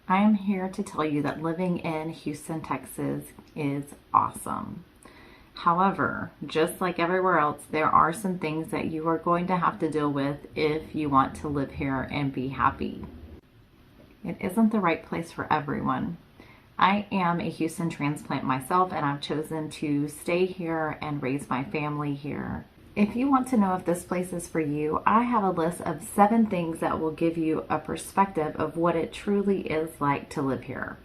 I am here to tell you that living in Houston, Texas is awesome. However, just like everywhere else, there are some things that you are going to have to deal with if you want to live here and be happy. It isn't the right place for everyone. I am a Houston transplant myself, and I've chosen to stay here and raise my family here. If you want to know if this place is for you, I have a list of 7 things that will give you a perspective of what it truly is like to live here.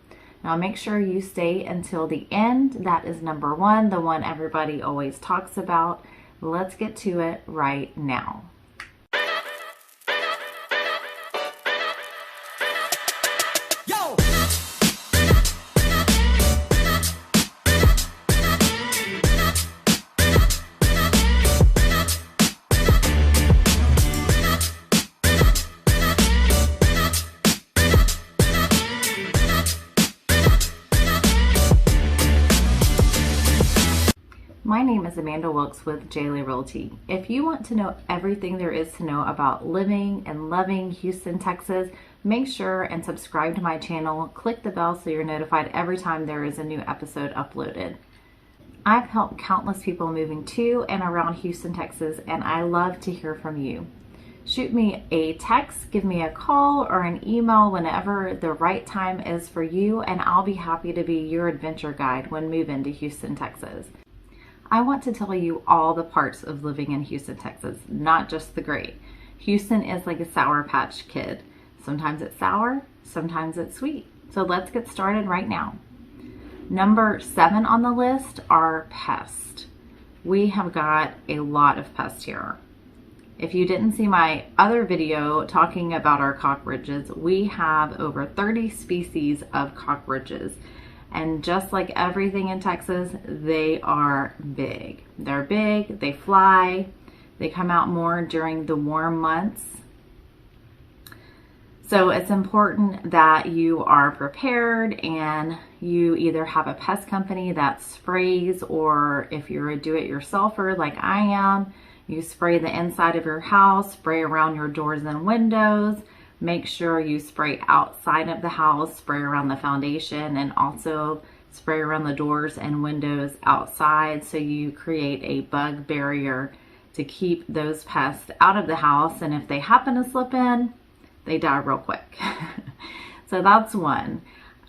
Now make sure you stay until the end. That is number 1, the one everybody always talks about. Let's get to it right now. My name is Amanda Wilks with Realty. If you want to know everything there is to know about living and loving Houston, Texas, make sure and subscribe to my channel. Click the bell so you're notified every time there is a new episode uploaded. I've helped countless people moving to and around Houston, Texas, and I love to hear from you. Shoot me a text, give me a call, or an email whenever the right time is for you, and I'll be happy to be your adventure guide when moving to Houston, Texas. I want to tell you all the parts of living in Houston, Texas, not just the great. Houston is like a Sour Patch Kid. Sometimes it's sour, sometimes it's sweet. So let's get started right now. Number 7 on the list are pests. We have got a lot of pests here. If you didn't see my other video talking about our cockroaches, we have over 30 species of cockroaches. And just like everything in Texas, they are big. They're big, they fly, they come out more during the warm months. So it's important that you are prepared and you either have a pest company that sprays, or if you're a do-it-yourselfer like I am, you spray the inside of your house, spray around your doors and windows. Make sure you spray outside of the house, spray around the foundation, and also spray around the doors and windows outside, so you create a bug barrier to keep those pests out of the house. And if they happen to slip in, they die real quick. So that's one.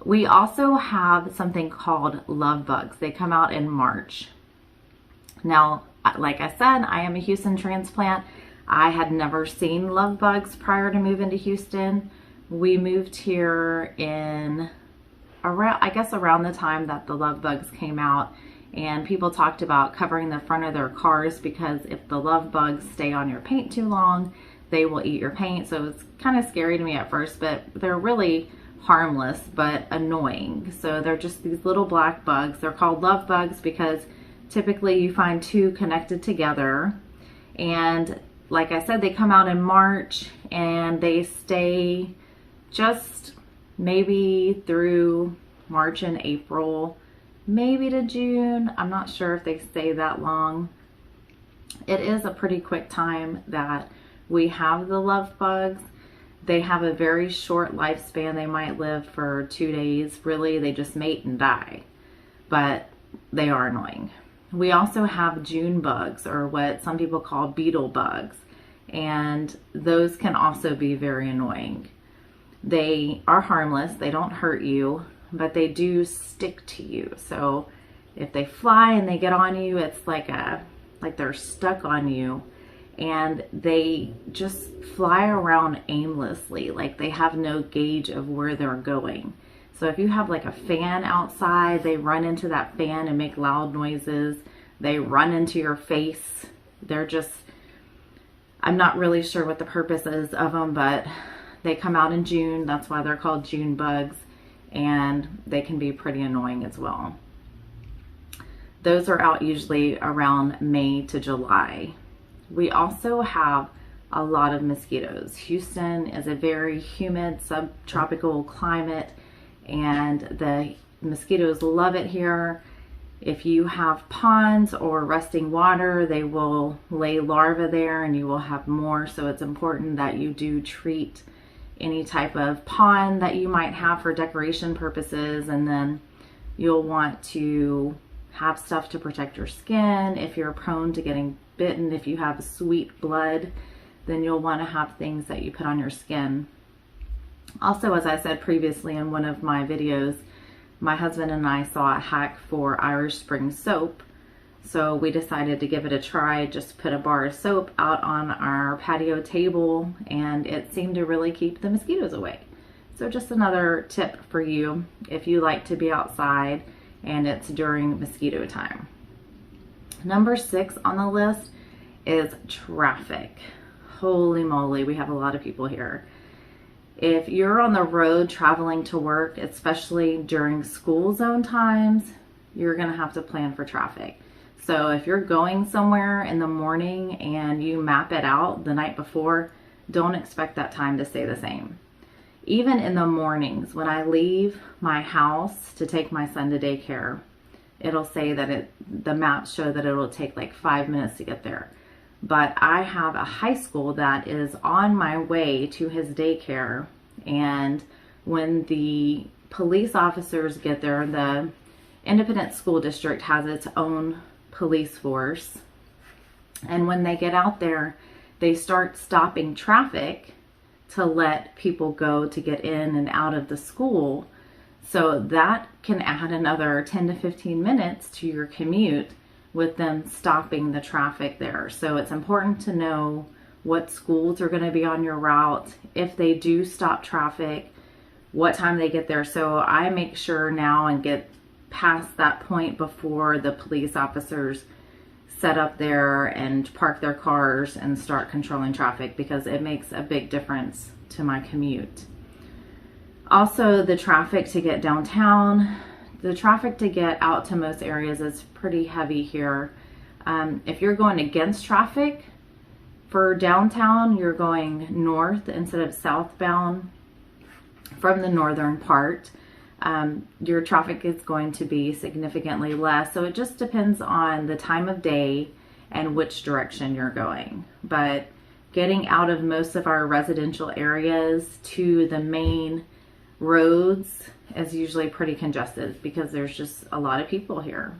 We also have something called love bugs. They come out in March. Now, like I said, I am a Houston transplant. I had never seen love bugs prior to moving to Houston. We moved here in around the time that the love bugs came out, and people talked about covering the front of their cars because if the love bugs stay on your paint too long, they will eat your paint. So it's kind of scary to me at first, but they're really harmless but annoying. So they're just these little black bugs. They're called love bugs because typically you find 2 connected together, and like I said, they come out in March and they stay just maybe through March and April, maybe to June. I'm not sure if they stay that long. It is a pretty quick time that we have the love bugs. They have a very short lifespan. They might live for 2 days. Really, they just mate and die, but they are annoying. We also have June bugs, or what some people call beetle bugs, and those can also be very annoying. They are harmless, they don't hurt you, but they do stick to you. So if they fly and they get on you, it's like they're stuck on you, and they just fly around aimlessly, like they have no gauge of where they're going. So if you have like a fan outside, they run into that fan and make loud noises. They run into your face. I'm not really sure what the purpose is of them, but they come out in June. That's why they're called June bugs, and they can be pretty annoying as well. Those are out usually around May to July. We also have a lot of mosquitoes. Houston is a very humid subtropical climate, and the mosquitoes love it here. If you have ponds or resting water, they will lay larvae there and you will have more. So it's important that you do treat any type of pond that you might have for decoration purposes. And then you'll want to have stuff to protect your skin. If you're prone to getting bitten, if you have sweet blood, then you'll want to have things that you put on your skin. Also, as I said previously in one of my videos, my husband and I saw a hack for Irish Spring soap. So we decided to give it a try, just put a bar of soap out on our patio table, and it seemed to really keep the mosquitoes away. So just another tip for you if you like to be outside and it's during mosquito time. Number 6 on the list is traffic. Holy moly, we have a lot of people here. If you're on the road traveling to work, especially during school zone times, you're gonna have to plan for traffic. So if you're going somewhere in the morning and you map it out the night before, don't expect that time to stay the same. Even in the mornings, when I leave my house to take my son to daycare, it'll say that the maps show that it'll take like 5 minutes to get there. But I have a high school that is on my way to his daycare, and when the police officers get there, the independent school district has its own police force, and when they get out there, they start stopping traffic to let people go to get in and out of the school. So that can add another 10 to 15 minutes to your commute with them stopping the traffic there. So it's important to know what schools are going to be on your route. If they do stop traffic, what time they get there. So I make sure now and get past that point before the police officers set up there and park their cars and start controlling traffic, because it makes a big difference to my commute. Also, the traffic to get downtown, the traffic to get out to most areas is pretty heavy here. If you're going against traffic for downtown, you're going north instead of southbound from the northern part. Your traffic is going to be significantly less. So it just depends on the time of day and which direction you're going. But getting out of most of our residential areas to the main roads is usually pretty congested because there's just a lot of people here.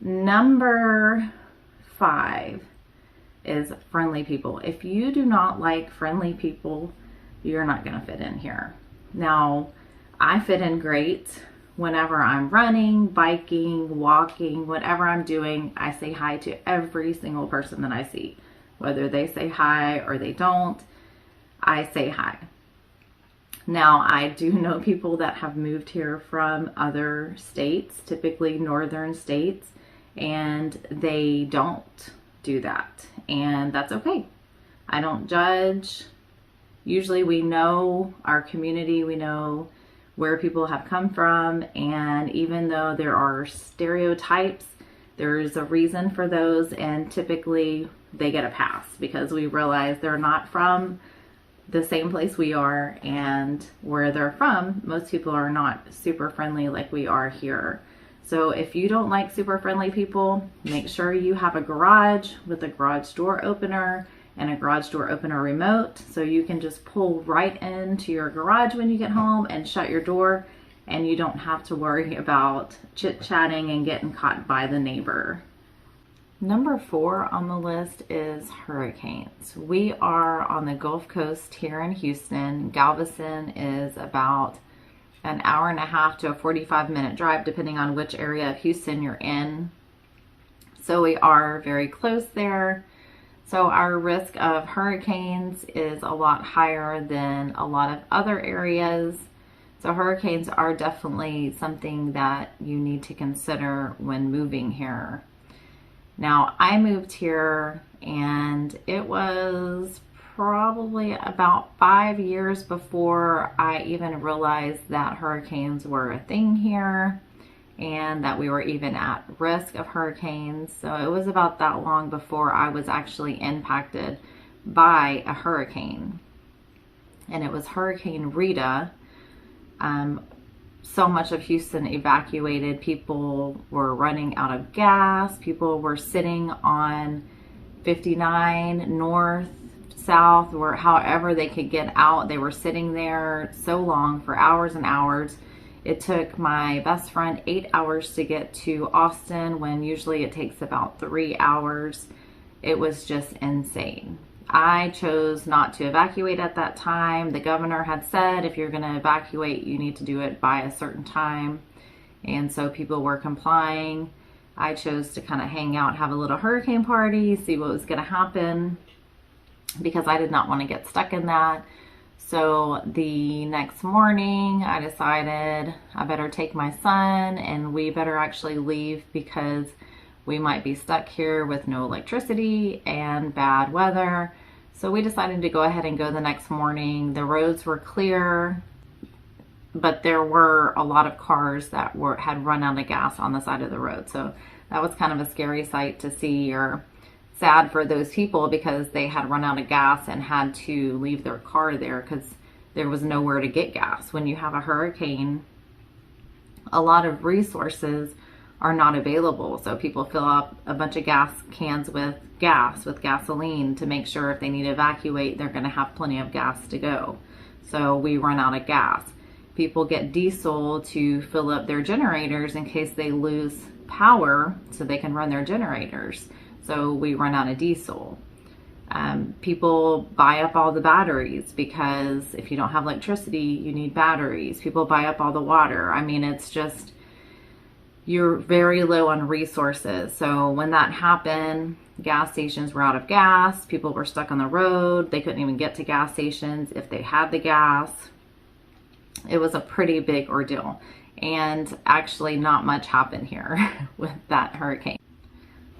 Number 5 is friendly people. If you do not like friendly people, you're not going to fit in here. Now, I fit in great whenever I'm running, biking, walking, whatever I'm doing. I say hi to every single person that I see. Whether they say hi or they don't, I say hi. Now, I do know people that have moved here from other states, typically northern states, and they don't do that. And that's okay. I don't judge. Usually we know our community, we know where people have come from, and even though there are stereotypes, there's a reason for those, and typically they get a pass because we realize they're not from the same place we are, and where they're from, most people are not super friendly like we are here. So if you don't like super friendly people, make sure you have a garage with a garage door opener and a garage door opener remote, so you can just pull right into your garage when you get home and shut your door, and you don't have to worry about chit-chatting and getting caught by the neighbor. Number 4 on the list is hurricanes. We are on the Gulf Coast here in Houston. Galveston is about an hour and a half to a 45-minute drive, depending on which area of Houston you're in. So we are very close there. So our risk of hurricanes is a lot higher than a lot of other areas. So hurricanes are definitely something that you need to consider when moving here. Now, I moved here and it was probably about 5 years before I even realized that hurricanes were a thing here and that we were even at risk of hurricanes. So it was about that long before I was actually impacted by a hurricane. And it was Hurricane Rita. So much of Houston evacuated. People were running out of gas. People were sitting on 59 north, south, or however they could get out. They were sitting there so long, for hours and hours. It took my best friend 8 hours to get to Austin, when usually it takes about 3 hours. It was just insane. I chose not to evacuate at that time. The governor had said if you're going to evacuate, you need to do it by a certain time. And so people were complying. I chose to kind of hang out, have a little hurricane party, see what was going to happen, because I did not want to get stuck in that. So the next morning, I decided I better take my son and we better actually leave, because we might be stuck here with no electricity and bad weather. So we decided to go ahead and go the next morning. The roads were clear, but there were a lot of cars that had run out of gas on the side of the road. So that was kind of a scary sight to see, or sad for those people, because they had run out of gas and had to leave their car there because there was nowhere to get gas. When you have a hurricane, a lot of resources are not available. So people fill up a bunch of gas cans with gasoline, to make sure if they need to evacuate, they're going to have plenty of gas to go. So we run out of gas. People get diesel to fill up their generators in case they lose power, so they can run their generators. So we run out of diesel. People buy up all the batteries, because if you don't have electricity, you need batteries. People buy up all the water. I mean, it's just, you're very low on resources. So when that happened, gas stations were out of gas. People were stuck on the road. They couldn't even get to gas stations if they had the gas. It was a pretty big ordeal. And actually not much happened here with that hurricane.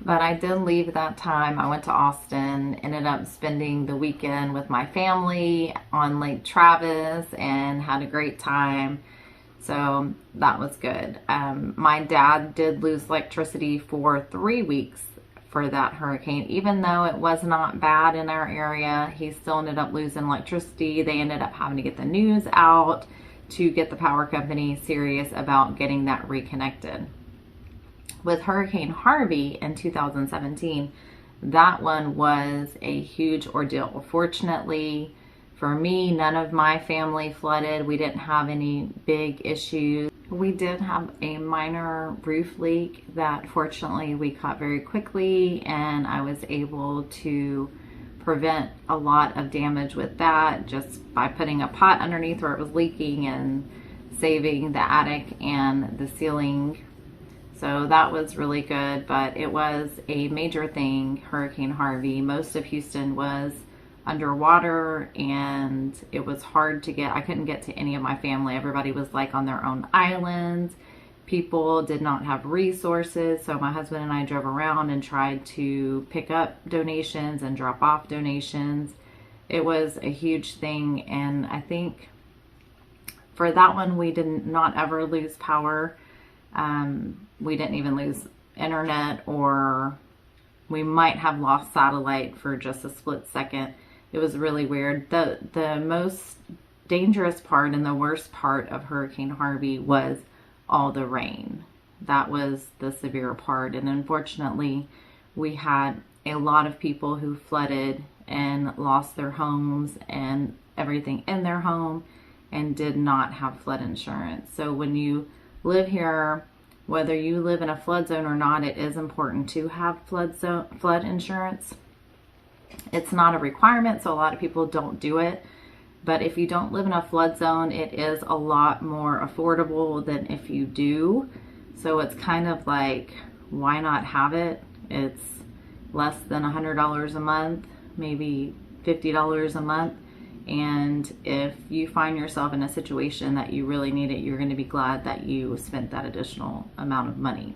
But I did leave that time. I went to Austin, ended up spending the weekend with my family on Lake Travis, and had a great time. So that was good. My dad did lose electricity for 3 weeks for that hurricane. Even though it was not bad in our area, he still ended up losing electricity. They ended up having to get the news out to get the power company serious about getting that reconnected. With Hurricane Harvey in 2017, that one was a huge ordeal. Fortunately for me, none of my family flooded. We didn't have any big issues. We did have a minor roof leak that fortunately we caught very quickly, and I was able to prevent a lot of damage with that just by putting a pot underneath where it was leaking and saving the attic and the ceiling. So that was really good, but it was a major thing, Hurricane Harvey. Most of Houston was underwater, and it was hard to get. I couldn't get to any of my family. Everybody was like on their own islands. People did not have resources, so my husband and I drove around and tried to pick up donations and drop off donations. It was a huge thing, and I think for that one we did not ever lose power. We didn't even lose internet, or we might have lost satellite for just a split second. It was really weird. The most dangerous part and the worst part of Hurricane Harvey was all the rain. That was the severe part. And unfortunately, we had a lot of people who flooded and lost their homes and everything in their home, and did not have flood insurance. So when you live here, whether you live in a flood zone or not, it is important to have flood insurance. It's not a requirement, so a lot of people don't do it. But if you don't live in a flood zone, it is a lot more affordable than if you do. So it's kind of like, why not have it? It's less than $100 a month, maybe $50 a month. And if you find yourself in a situation that you really need it, you're going to be glad that you spent that additional amount of money.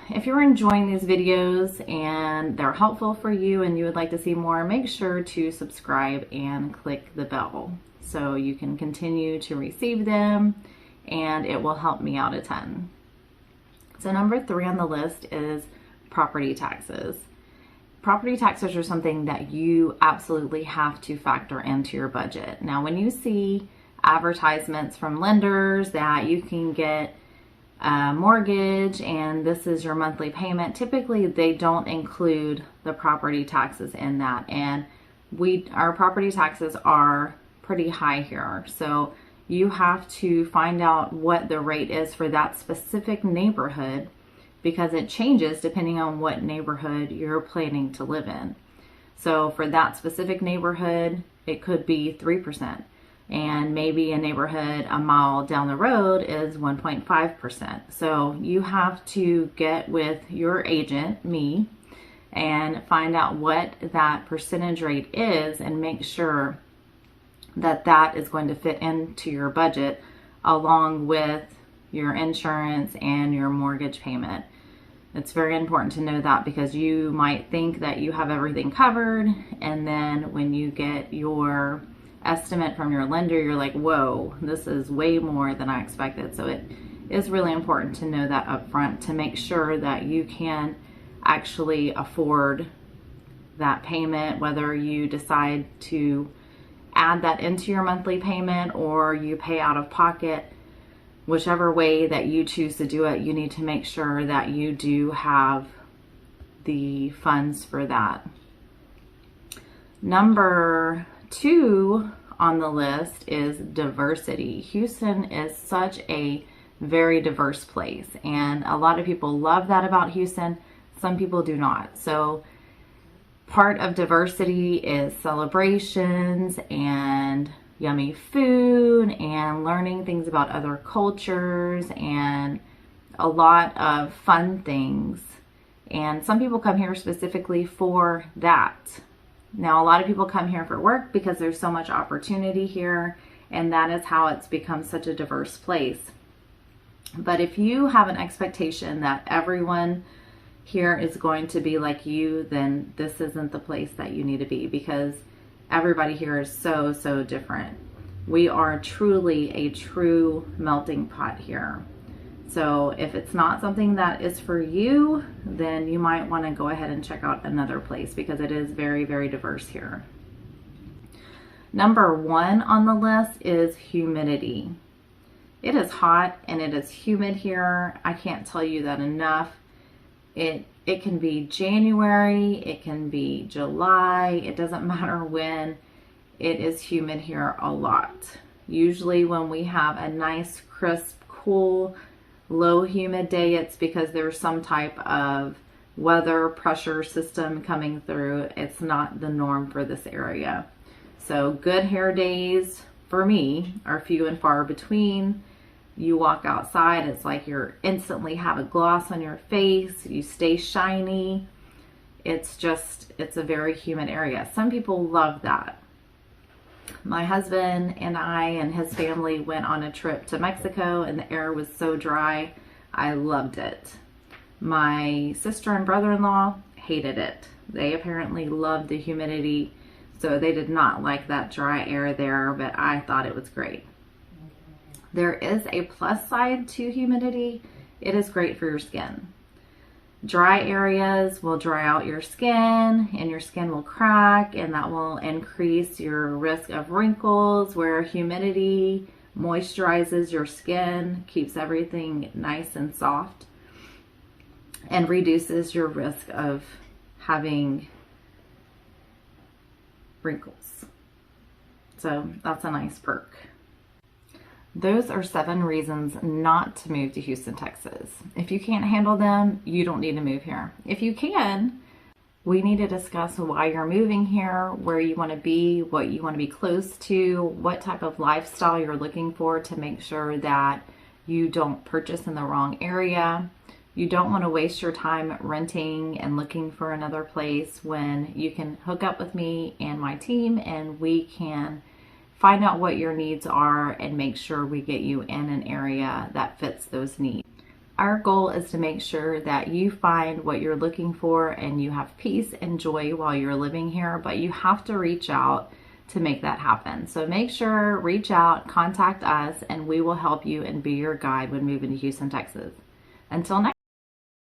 If you're enjoying these videos and they're helpful for you and you would like to see more, make sure to subscribe and click the bell so you can continue to receive them, and it will help me out a ton. So number 3 on the list is property taxes. Property taxes are something that you absolutely have to factor into your budget. Now, when you see advertisements from lenders that you can get a mortgage and this is your monthly payment, typically they don't include the property taxes in that. And our property taxes are pretty high here. So you have to find out what the rate is for that specific neighborhood, because it changes depending on what neighborhood you're planning to live in. So for that specific neighborhood, it could be 3%. And maybe a neighborhood a mile down the road is 1.5%. So you have to get with your agent, me, and find out what that percentage rate is and make sure that that is going to fit into your budget along with your insurance and your mortgage payment. It's very important to know that, because you might think that you have everything covered, and then when you get your estimate from your lender, you're like, whoa, this is way more than I expected. So it is really important to know that up front to make sure that you can actually afford that payment, whether you decide to add that into your monthly payment or you pay out of pocket. Whichever way that you choose to do it, you need to make sure that you do have the funds for that. Number 2 on the list is diversity. Houston is such a very diverse place, and a lot of people love that about Houston. Some people do not. So part of diversity is celebrations and yummy food and learning things about other cultures and a lot of fun things. And some people come here specifically for that. Now, a lot of people come here for work because there's so much opportunity here, and that is how it's become such a diverse place. But if you have an expectation that everyone here is going to be like you, then this isn't the place that you need to be, because everybody here is so, so different. We are truly a true melting pot here. So if it's not something that is for you, then you might want to go ahead and check out another place, because it is very, very diverse here. Number 1 on the list is humidity. It is hot and it is humid here. I can't tell you that enough. It can be January, it can be July, it doesn't matter when. It is humid here a lot. Usually when we have a nice, crisp, cool, low humid day, it's because there's some type of weather pressure system coming through. It's not the norm for this area. So good hair days for me are few and far between. You walk outside, it's like you're instantly have a gloss on your face. You stay shiny. It's a very humid area. Some people love that. My husband and I and his family went on a trip to Mexico, and the air was so dry. I loved it. My sister and brother-in-law hated it. They apparently loved the humidity, so they did not like that dry air there, but I thought it was great. There is a plus side to humidity. It is great for your skin. Dry areas will dry out your skin, and your skin will crack, and that will increase your risk of wrinkles, where humidity moisturizes your skin, keeps everything nice and soft, and reduces your risk of having wrinkles. So that's a nice perk. Those are 7 reasons not to move to Houston, Texas. If you can't handle them, you don't need to move here. If you can, we need to discuss why you're moving here, where you want to be, what you want to be close to, what type of lifestyle you're looking for to make sure that you don't purchase in the wrong area. You don't want to waste your time renting and looking for another place when you can hook up with me and my team, and we can find out what your needs are and make sure we get you in an area that fits those needs. Our goal is to make sure that you find what you're looking for and you have peace and joy while you're living here, but you have to reach out to make that happen. So make sure, reach out, contact us, and we will help you and be your guide when moving to Houston, Texas. Until next